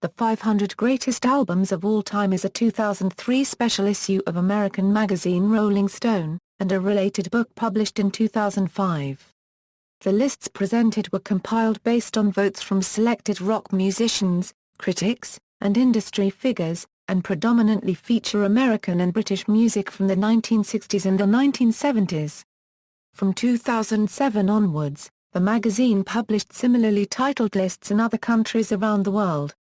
The 500 Greatest Albums of All Time is a 2003 special issue of American magazine Rolling Stone, and a related book published in 2005. The lists presented were compiled based on votes from selected rock musicians, critics, and industry figures, and predominantly feature American and British music from the 1960s and the 1970s. From 2007 onwards, the magazine published similarly titled lists in other countries around the world.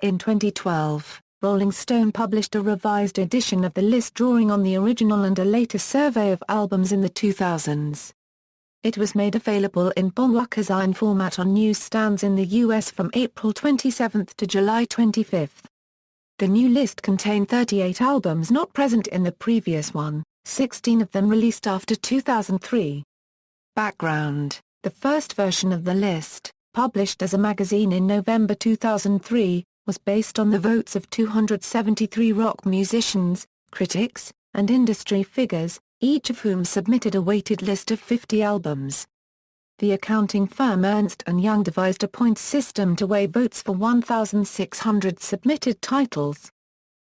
In 2012, Rolling Stone published a revised edition of the list drawing on the original and a later survey of albums in the 2000s. It was made available in bookazine format on newsstands in the US from April 27 to July 25. The new list contained 38 albums not present in the previous one, 16 of them released after 2003. Background: the first version of the list, published as a magazine in November 2003, was based on the votes of 273 rock musicians, critics, and industry figures, each of whom submitted a weighted list of 50 albums. The accounting firm Ernst & Young devised a points system to weigh votes for 1,600 submitted titles.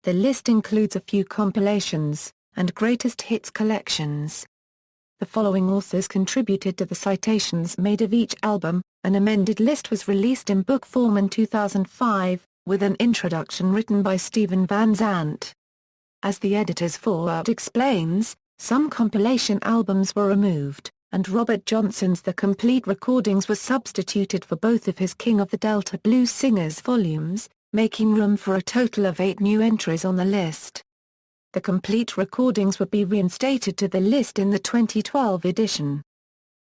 The list includes a few compilations, and greatest hits collections. The following authors contributed to the citations made of each album. An amended list was released in book form in 2005, with an introduction written by Steven Van Zandt. As the editor's foreword explains, some compilation albums were removed, and Robert Johnson's The Complete Recordings was substituted for both of his King of the Delta Blues Singers volumes, making room for a total of 8 new entries on the list. The Complete Recordings would be reinstated to the list in the 2012 edition.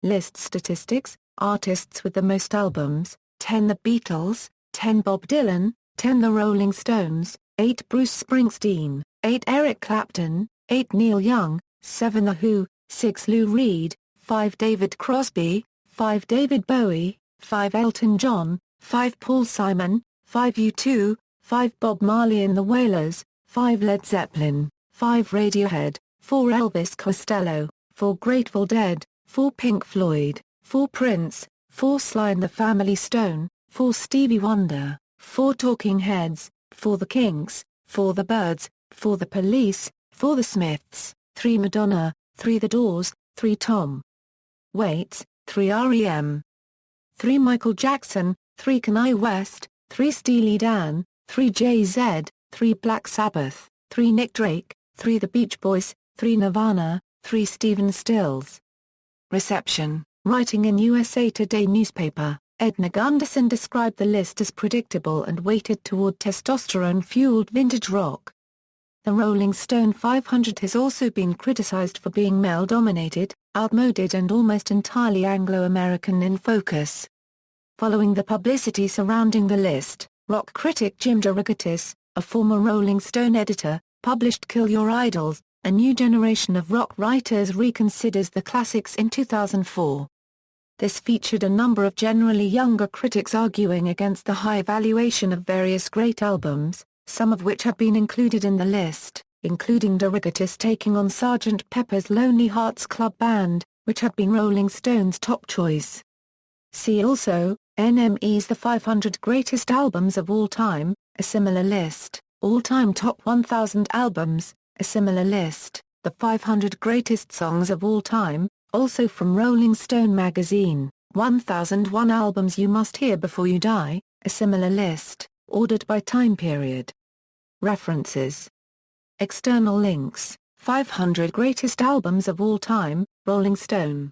List statistics: artists with the most albums, 10 The Beatles, 10 Bob Dylan, 10 The Rolling Stones, 8 Bruce Springsteen, 8 Eric Clapton, 8 Neil Young, 7 The Who, 6 Lou Reed, 5 David Crosby, 5 David Bowie, 5 Elton John, 5 Paul Simon, 5 U2, 5 Bob Marley and the Wailers, 5 Led Zeppelin, 5 Radiohead, 4 Elvis Costello, 4 Grateful Dead, 4 Pink Floyd, 4 Prince, 4 Sly and the Family Stone, 4 Stevie Wonder, 4 Talking Heads, 4 The Kinks, 4 The Byrds, 4 The Police, 4 The Smiths, 3 Madonna, 3 The Doors, 3 Tom Waits, 3 R.E.M. 3 Michael Jackson, 3 Kanye West, 3 Steely Dan, 3 Jay-Z, 3 Black Sabbath, 3 Nick Drake, 3 The Beach Boys, 3 Nirvana, 3 Stephen Stills. Reception: writing in USA Today newspaper, Edna Gunderson described the list as predictable and weighted toward testosterone-fueled vintage rock. The Rolling Stone 500 has also been criticized for being male-dominated, outmoded and almost entirely Anglo-American in focus. Following the publicity surrounding the list, rock critic Jim DeRogatis, a former Rolling Stone editor, published Kill Your Idols, a new generation of rock writers reconsiders the classics in 2004. This featured a number of generally younger critics arguing against the high valuation of various great albums, some of which have been included in the list, including DeRogatis taking on Sgt. Pepper's Lonely Hearts Club Band, which had been Rolling Stone's top choice. See also, NME's The 500 Greatest Albums of All Time, a similar list, All-Time Top 1000 Albums, a similar list, The 500 Greatest Songs of All Time, also from Rolling Stone magazine, 1001 Albums You Must Hear Before You Die, a similar list, ordered by time period. References. External links: 500 Greatest Albums of All Time, Rolling Stone.